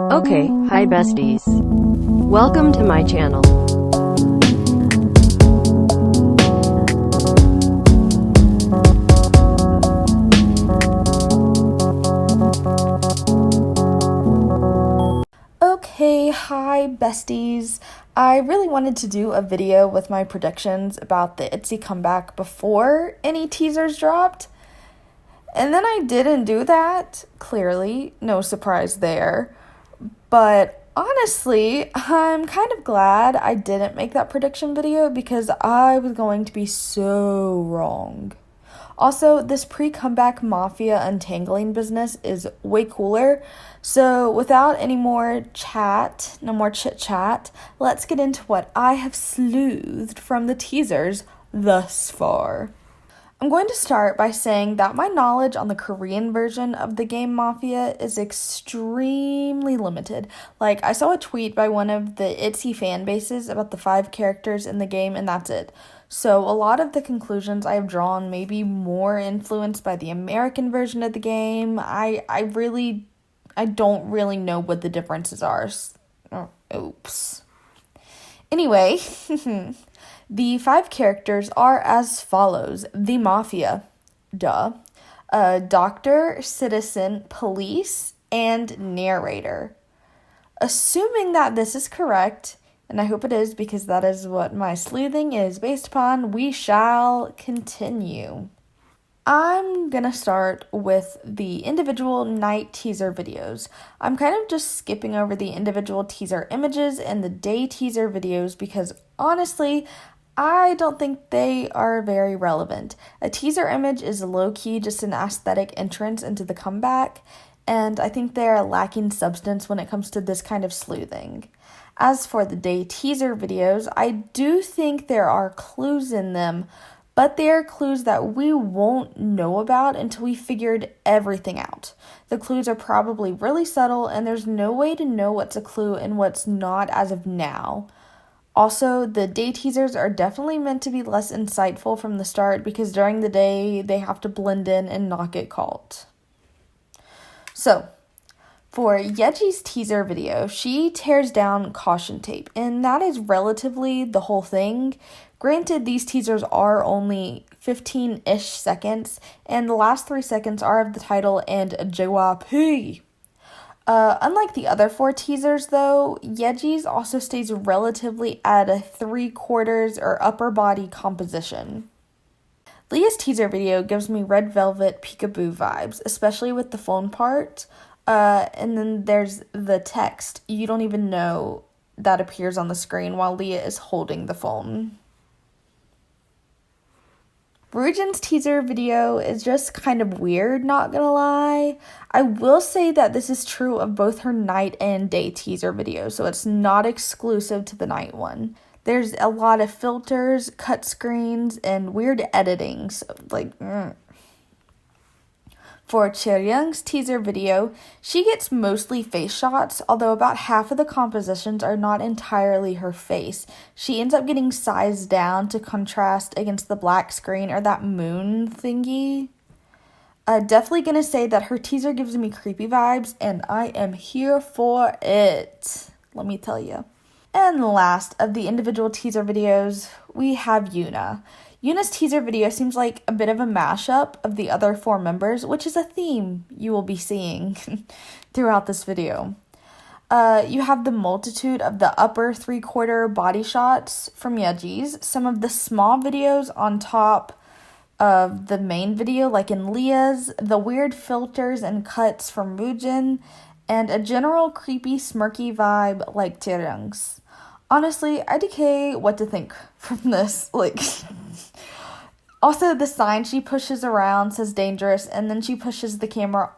Okay, hi besties. Welcome to my channel. Okay, hi besties. I really wanted to do a video with my predictions about the Itsy comeback before any teasers dropped. And then I didn't do that, clearly, no surprise there. But honestly, I'm kind of glad I didn't make that prediction video because I was going to be so wrong. Also, this pre-comeback mafia untangling business is way cooler. So, without any more chat, no more chit chat, let's get into what I have sleuthed from the teasers thus far. I'm going to start by saying that my knowledge on the Korean version of the game Mafia is extremely limited. Like, I saw a tweet by one of the Itsy fan bases about the 5 characters in the game, and that's it. So, a lot of the conclusions I have drawn may be more influenced by the American version of the game. I don't really know what the differences are. Oh, oops. Anyway, the 5 characters are as follows: the Mafia, duh, doctor, citizen, police, and narrator. Assuming that this is correct, and I hope it is because that is what my sleuthing is based upon, we shall continue. I'm gonna start with the individual night teaser videos. I'm kind of just skipping over the individual teaser images and the day teaser videos because honestly, I don't think they are very relevant. A teaser image is low-key just an aesthetic entrance into the comeback, and I think they are lacking substance when it comes to this kind of sleuthing. As for the day teaser videos, I do think there are clues in them, but they are clues that we won't know about until we figured everything out. The clues are probably really subtle, and there's no way to know what's a clue and what's not as of now. Also, the day teasers are definitely meant to be less insightful from the start because during the day they have to blend in and not get caught. So, for Yeji's teaser video, she tears down caution tape, and that is relatively the whole thing. Granted, these teasers are only 15-ish seconds, and the last 3 seconds are of the title and JYP. Unlike the other 4 teasers, though, Yeji's also stays relatively at a 3/4 or upper body composition. Leah's teaser video gives me Red Velvet Peekaboo vibes, especially with the phone part. And then there's the text you don't even know that appears on the screen while Leah is holding the phone. Ryujin's teaser video is just kind of weird, not gonna lie. I will say that this is true of both her night and day teaser videos, so it's not exclusive to the night one. There's a lot of filters, cut screens, and weird editing, so For Chaeryeong's teaser video, she gets mostly face shots, although about half of the compositions are not entirely her face. She ends up getting sized down to contrast against the black screen or that moon thingy. Definitely gonna say that her teaser gives me creepy vibes, and I am here for it, let me tell you. And last of the individual teaser videos, we have Yuna. Yuna's teaser video seems like a bit of a mashup of the other 4 members, which is a theme you will be seeing throughout this video. You have the multitude of the upper 3/4 body shots from Yeji's, some of the small videos on top of the main video, like in Leah's, the weird filters and cuts from Ryujin, and a general creepy, smirky vibe like Chaeryeong's. Honestly, I decay what to think from this, Also, the sign she pushes around says dangerous, and then she pushes the camera,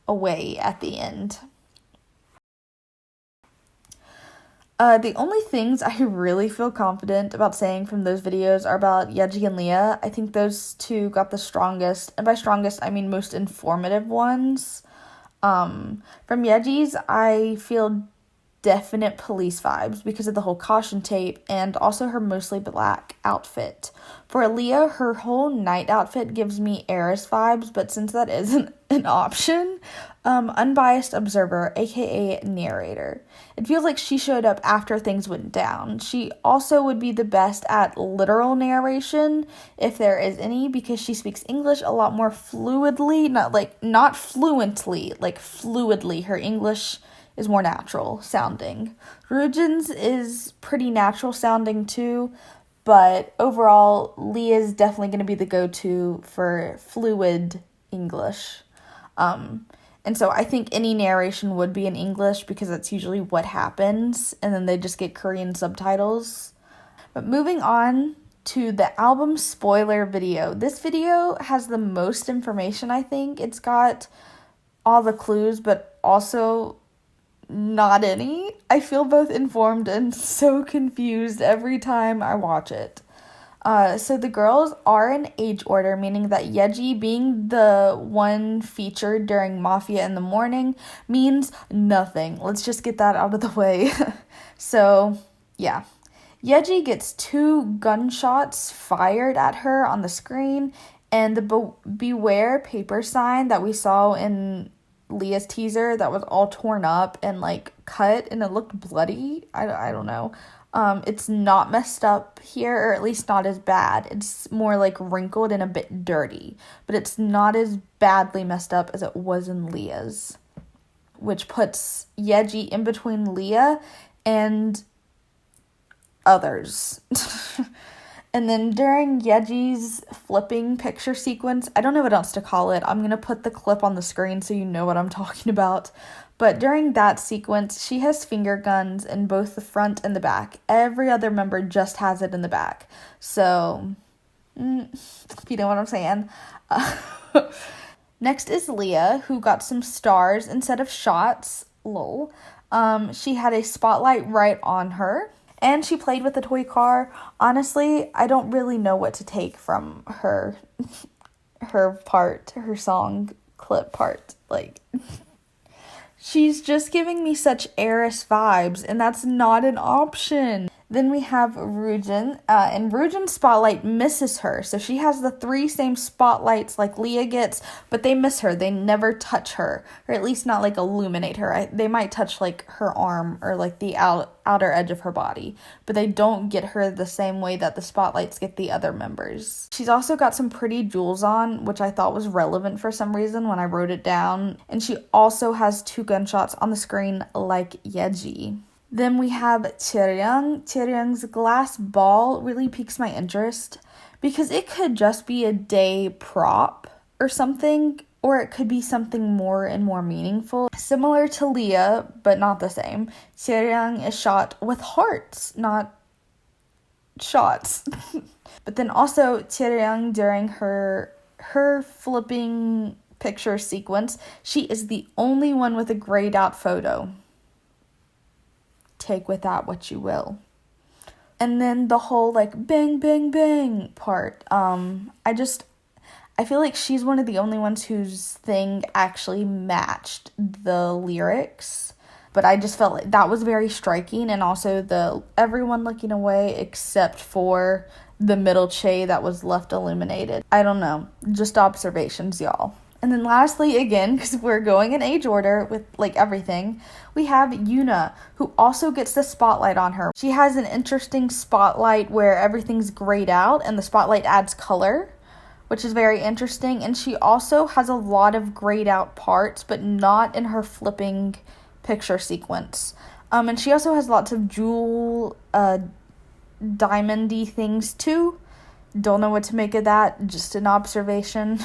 away at the end. The only things I really feel confident about saying from those videos are about Yeji and Leah. I think those 2 got the strongest, and by strongest, I mean most informative ones. From Yeji's, I feel definite police vibes because of the whole caution tape and also her mostly black outfit. For Leah, her whole night outfit gives me heiress vibes, but since that isn't an option, unbiased observer, aka narrator. It feels like she showed up after things went down. She also would be the best at literal narration, if there is any, because she speaks English a lot more fluidly, not fluently, like fluidly. Her English is more natural sounding. Rugen's is pretty natural sounding too, but overall, Leah's definitely going to be the go-to for fluid English. And so I think any narration would be in English because that's usually what happens, and then they just get Korean subtitles. But moving on to the album spoiler video. This video has the most information, I think. It's got all the clues, but also not any. I feel both informed and so confused every time I watch it. So the girls are in age order, meaning that Yeji being the one featured during Mafia in the Morning means nothing. Let's just get that out of the way. So, yeah. Yeji gets 2 gunshots fired at her on the screen, and the beware paper sign that we saw in Leah's teaser that was all torn up and cut and it looked bloody. I don't know. It's not messed up here, or at least not as bad. It's more wrinkled and a bit dirty, but it's not as badly messed up as it was in Leah's, which puts Yeji in between Leah and others. And then during Yeji's flipping picture sequence, I don't know what else to call it. I'm going to put the clip on the screen so you know what I'm talking about. But during that sequence, she has finger guns in both the front and the back. Every other member just has it in the back. So, if you know what I'm saying. Next is Leah, who got some stars instead of shots. Lol. She had a spotlight right on her. And she played with a toy car. Honestly, I don't really know what to take from her part, her song clip part. She's just giving me such heiress vibes, and that's not an option. Then we have Rugen, and Rugen's spotlight misses her. So she has the 3 same spotlights like Leah gets, but they miss her. They never touch her, or at least not illuminate her. They might touch her arm or the outer edge of her body, but they don't get her the same way that the spotlights get the other members. She's also got some pretty jewels on, which I thought was relevant for some reason when I wrote it down. And she also has 2 gunshots on the screen like Yeji. Then we have Chaeryeong. Chaeryeong's glass ball really piques my interest because it could just be a day prop or something, or it could be something more and more meaningful. Similar to Leah, but not the same. Chaeryeong is shot with hearts, not shots. But then also Chaeryeong during her flipping picture sequence, she is the only one with a grayed out photo. Take with that what you will. And then the whole bang bang bang part, I feel like she's one of the only ones whose thing actually matched the lyrics, but I just felt like that was very striking. And also the everyone looking away except for the middle che that was left illuminated. I don't know, just observations, y'all. And then lastly, again, because we're going in age order with everything, we have Yuna, who also gets the spotlight on her. She has an interesting spotlight where everything's grayed out and the spotlight adds color, which is very interesting. And she also has a lot of grayed out parts, but not in her flipping picture sequence. And she also has lots of jewel, diamondy things too. Don't know what to make of that, just an observation.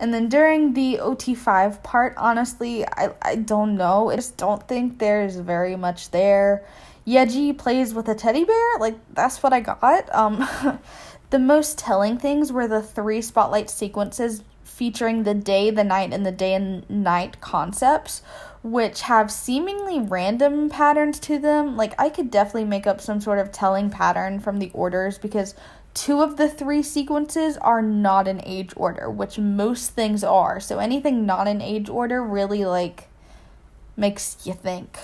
And then during the OT5 part, honestly, I don't know. I just don't think there's very much there. Yeji plays with a teddy bear. That's what I got. The most telling things were the 3 spotlight sequences featuring the day, the night, and the day and night concepts, which have seemingly random patterns to them. I could definitely make up some sort of telling pattern from the orders because 2 of the 3 sequences are not in age order, which most things are. So anything not in age order really makes you think.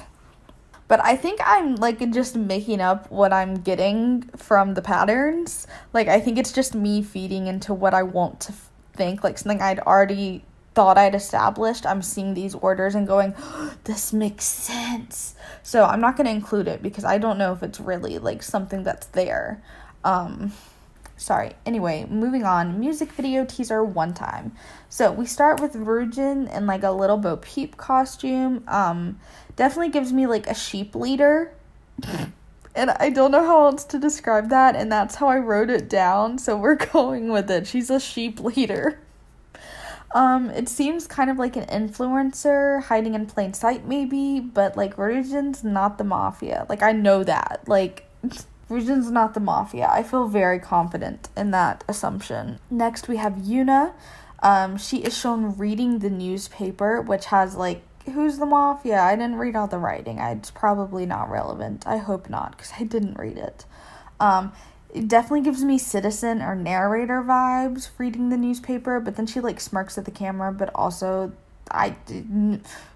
But I think I'm, like, just making up what I'm getting from the patterns. Like, I think it's just me feeding into what I want to think, like, something I'd already thought I'd established. I'm seeing these orders and going, oh, this makes sense. So I'm not going to include it because I don't know if it's really, like, something that's there. Sorry. Anyway, moving on. Music video teaser one time. So we start with Virgin in, like, a little Bo Peep costume. Definitely gives me, like, a sheep leader. And I don't know how else to describe that, and that's how I wrote it down, so we're going with it. She's a sheep leader. It seems kind of like an influencer hiding in plain sight, maybe, but, like, Virgin's not the mafia. Like, I know that. Like, Virgin's not the mafia. I feel very confident in that assumption. Next, we have Yuna. She is shown reading the newspaper, which has, like, who's the mafia? I didn't read all the writing. It's probably not relevant. I hope not, because I didn't read it. It definitely gives me citizen or narrator vibes reading the newspaper, but then she, like, smirks at the camera, but also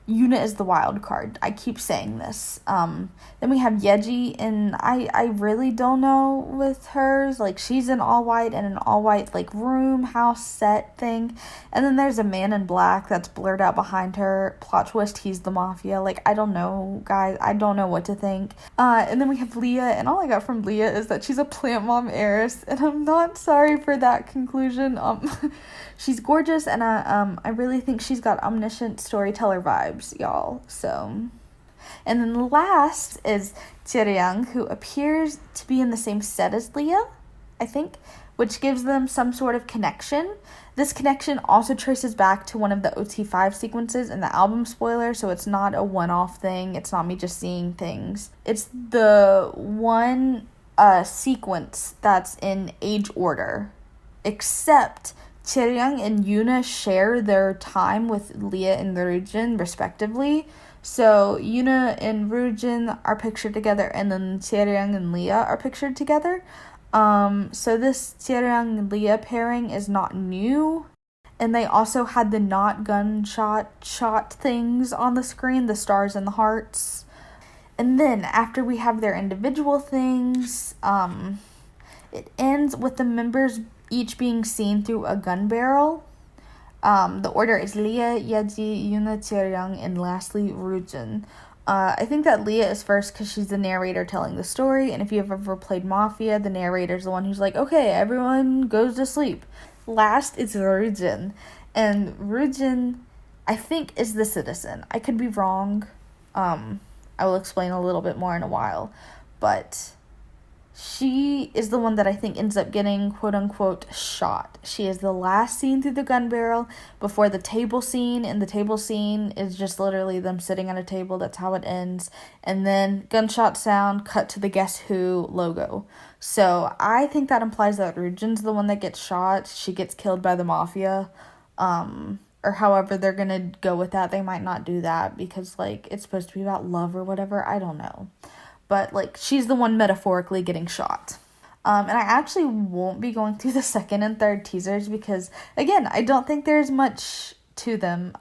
Yuna is the wild card. I keep saying this. Then we have Yeji, and I really don't know with hers. Like, she's in all white and an all white, like, room, house, set thing. And then there's a man in black that's blurred out behind her. Plot twist, he's the mafia. Like, I don't know, guys. I don't know what to think. And then we have Leah, and all I got from Leah is that she's a plant mom heiress, and I'm not sorry for that conclusion. She's gorgeous, and I really think she's got omniscient storyteller vibes, y'all. So, and then the last is Cheryang, who appears to be in the same set as Leah, I think, which gives them some sort of connection. This connection also traces back to one of the OT5 sequences in the album spoiler, so it's not a one-off thing. It's not me just seeing things. It's the one sequence that's in age order, except Cheryang and Yuna share their time with Leah and Ryujin, respectively. So Yuna and Ryujin are pictured together, and then Cheryang and Leah are pictured together. So this Cheryang and Leah pairing is not new. And they also had the not gunshot shot things on the screen, the stars and the hearts. And then after we have their individual things, it ends with the members each being seen through a gun barrel. The order is Leah, Yeji, Yuna, Cheryang, and lastly Ryujin. I think that Leah is first because she's the narrator telling the story, and if you've ever played Mafia, the narrator's the one who's like, okay, everyone goes to sleep. Last is Ryujin, and Ryujin, I think, is the citizen. I could be wrong. I will explain a little bit more in a while, but she is the one that I think ends up getting quote-unquote shot. She is the last scene through the gun barrel before the table scene, and the table scene is just literally them sitting at a table. That's how it ends. And then gunshot sound, cut to the Guess Who logo. So I think that implies that Ryujin's the one that gets shot. She gets killed by the mafia. Or however they're gonna go with that. They might not do that because, like, it's supposed to be about love or whatever. I don't know. But, like, she's the one metaphorically getting shot. And I actually won't be going through the second and third teasers because, again, I don't think there's much to them.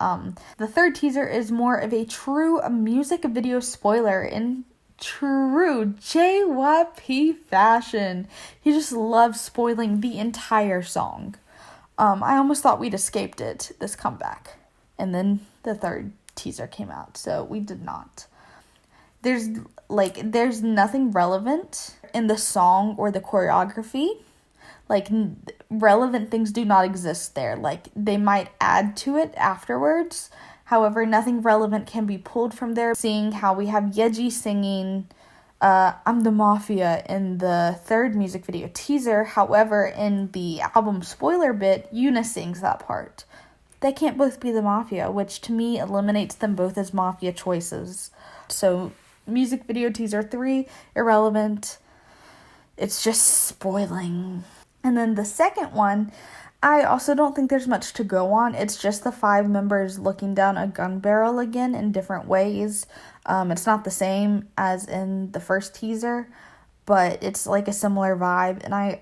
The third teaser is more of a true music video spoiler in true JYP fashion. He just loves spoiling the entire song. I almost thought we'd escaped it, this comeback. And then the third teaser came out, so we did not. There's nothing relevant in the song or the choreography. Like, relevant things do not exist there. Like, they might add to it afterwards. However, nothing relevant can be pulled from there. Seeing how we have Yeji singing I'm the Mafia in the third music video teaser. However, in the album spoiler bit, Yuna sings that part. They can't both be the Mafia, which to me eliminates them both as Mafia choices. So, music video teaser 3, irrelevant. It's just spoiling. And then the second one, I also don't think there's much to go on. It's just the 5 members looking down a gun barrel again in different ways. It's not the same as in the first teaser, but it's like a similar vibe. And I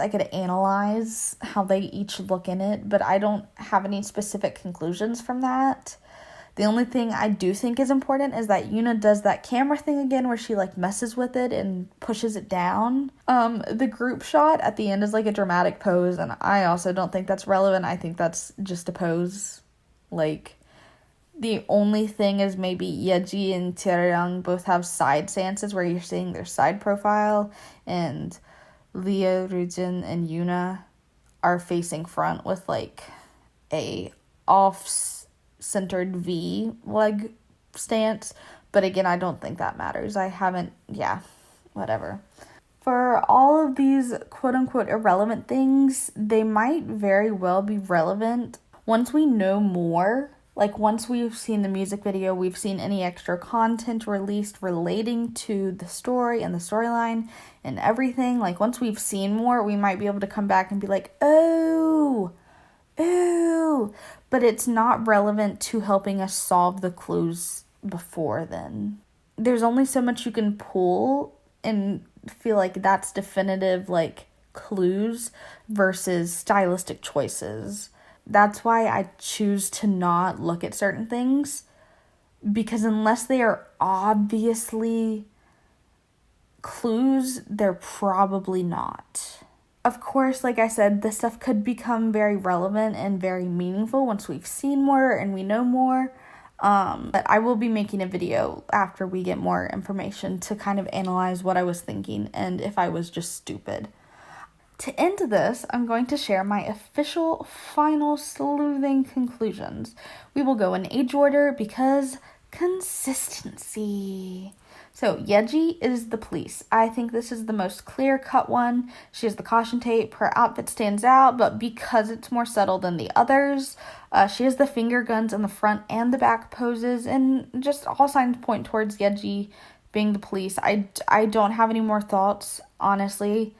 could analyze how they each look in it, but I don't have any specific conclusions from that. The only thing I do think is important is that Yuna does that camera thing again where she like messes with it and pushes it down. The group shot at the end is like a dramatic pose, and I also don't think that's relevant. I think that's just a pose. Like, the only thing is maybe Yeji and Taeyang both have side stances where you're seeing their side profile, and Leah, Rujin, and Yuna are facing front with like a off-centered V leg stance. But again, I don't think that matters. Whatever. For all of these quote-unquote irrelevant things, they might very well be relevant once we know more. Like, once we've seen the music video, we've seen any extra content released relating to the story and the storyline and everything. Like, once we've seen more, we might be able to come back and be like, oh, but it's not relevant to helping us solve the clues before then. There's only so much you can pull and feel like that's definitive, like, clues versus stylistic choices. That's why I choose to not look at certain things, because unless they are obviously clues, they're probably not. Of course, like I said, this stuff could become very relevant and very meaningful once we've seen more and we know more. But I will be making a video after we get more information to kind of analyze what I was thinking and if I was just stupid. To end this, I'm going to share my official final sleuthing conclusions. We will go in age order because consistency. So, Yeji is the police. I think this is the most clear-cut one. She has the caution tape. Her outfit stands out, but because it's more subtle than the others, she has the finger guns in the front and the back poses, and just all signs point towards Yeji being the police. I don't have any more thoughts, honestly.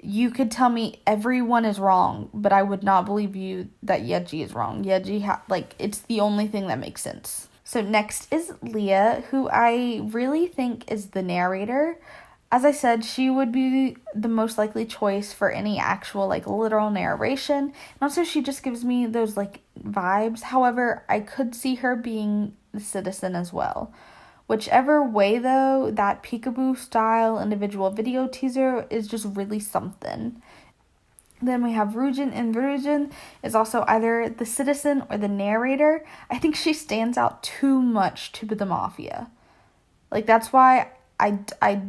You could tell me everyone is wrong, but I would not believe you that Yeji is wrong. Yeji, it's the only thing that makes sense. So next is Leah, who I really think is the narrator. As I said, she would be the most likely choice for any actual, like, literal narration. And also, she just gives me those, like, vibes. However, I could see her being the citizen as well. Whichever way, though, that peekaboo style individual video teaser is just really something. Then we have Rujin, and Rujin is also either the citizen or the narrator. I think she stands out too much to be the mafia. Like, that's why I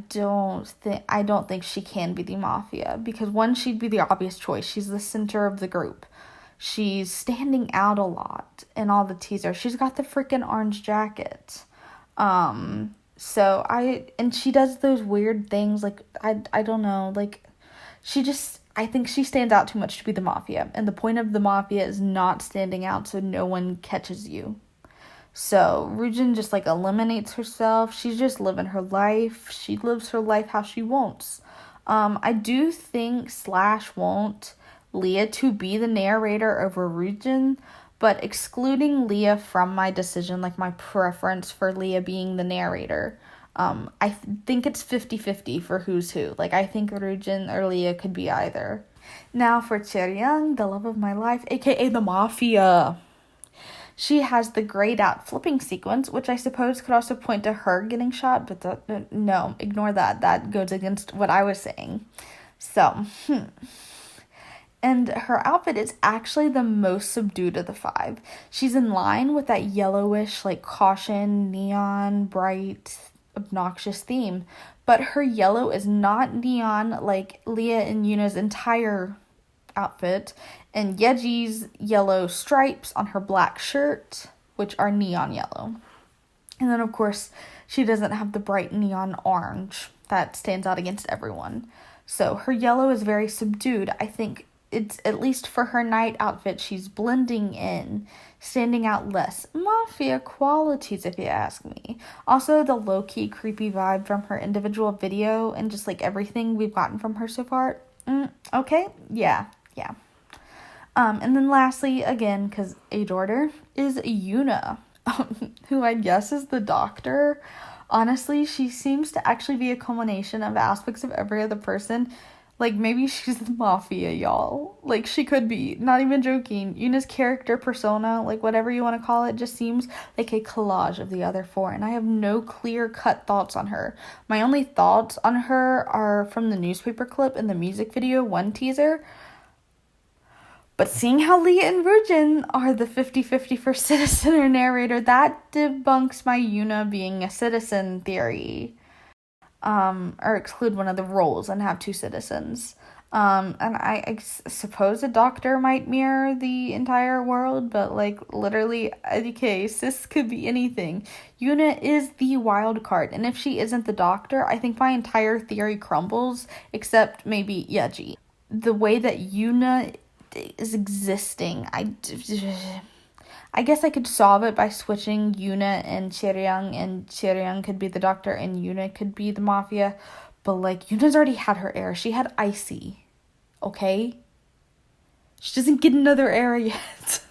don't think she can be the mafia, because one, she'd be the obvious choice. She's the center of the group. She's standing out a lot in all the teasers. She's got the freaking orange jacket. And she does those weird things, like, I don't know, like, I think she stands out too much to be the mafia, and the point of the mafia is not standing out so no one catches you. So, Rujin just, like, eliminates herself. She's just living her life. She lives her life how she wants. I do think / want Leah to be the narrator over Rujin, but excluding Leah from my decision, like my preference for Leah being the narrator, I think it's 50-50 for who's who. Like, I think Rujin or Leah could be either. Now for Taeyang, the love of my life, aka the mafia. She has the grayed out flipping sequence, which I suppose could also point to her getting shot, but no, ignore that. That goes against what I was saying. So, And her outfit is actually the most subdued of the 5. She's in line with that yellowish, like, caution, neon, bright, obnoxious theme. But her yellow is not neon like Leah and Yuna's entire outfit. And Yeji's yellow stripes on her black shirt, which are neon yellow. And then, of course, she doesn't have the bright neon orange that stands out against everyone. So her yellow is very subdued. I think it's, at least for her night outfit, she's blending in, standing out less. Mafia qualities, if you ask me. Also, the low-key creepy vibe from her individual video and just, like, everything we've gotten from her so far. Okay? Yeah. And then lastly, again, because age order, is Yuna, who I guess is the doctor. Honestly, she seems to actually be a culmination of aspects of every other person. Like, maybe she's the mafia, y'all. Like, she could be. Not even joking. Yuna's character persona, like, whatever you want to call it, just seems like a collage of the other four, and I have no clear-cut thoughts on her. My only thoughts on her are from the newspaper clip and the music video, one teaser. But seeing how Leah and Virgin are the 50-50 for citizen or narrator, that debunks my Yuna being a citizen theory. Or exclude one of the roles and have two citizens. And I suppose a doctor might mirror the entire world, but like literally, okay, sis could be anything. Yuna is the wild card, and if she isn't the doctor, I think my entire theory crumbles, except maybe Yeji. The way that Yuna is existing, I guess I could solve it by switching Yuna and Cheryang could be the doctor, and Yuna could be the mafia. But, like, Yuna's already had her era. She had Icy, okay? She doesn't get another era yet.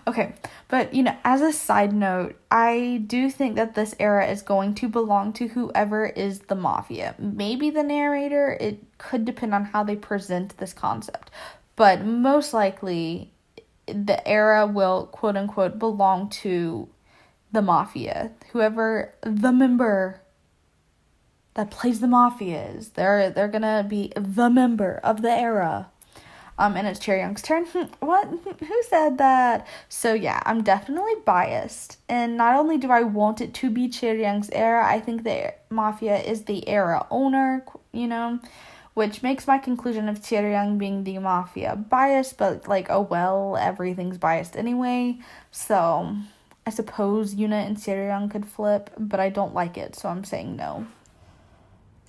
Okay. But, as a side note, I do think that this era is going to belong to whoever is the mafia. Maybe the narrator. It could depend on how they present this concept. But most likely, the era will quote unquote belong to the mafia. Whoever the member that plays the mafia is, they're gonna be the member of the era. And it's Chaeryeong's turn. What? Who said that? So yeah, I'm definitely biased. And not only do I want it to be Chaeryeong's era, I think the mafia is the era owner, which makes my conclusion of Chaeryeong being the mafia biased, but like, oh well, everything's biased anyway. So I suppose Yuna and Chaeryeong could flip, but I don't like it, so I'm saying no.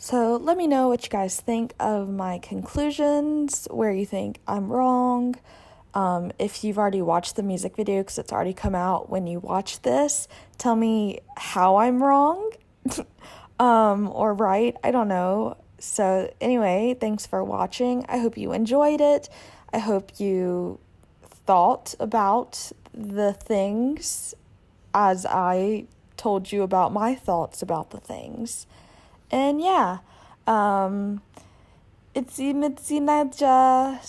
So let me know what you guys think of my conclusions, where you think I'm wrong. If you've already watched the music video, because it's already come out when you watch this, tell me how I'm wrong or right. I don't know. So anyway, thanks for watching. I hope you enjoyed it. I hope you thought about the things as I told you about my thoughts about the things. And yeah, Itzy Mitzy Nadja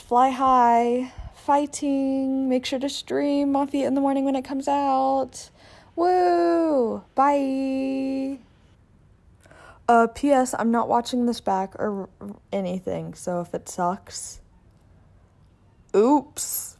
/ Fly High fighting. Make sure to stream Mafia in the morning when it comes out. Woo! Bye! P.S. I'm not watching this back or anything, so if it sucks, oops.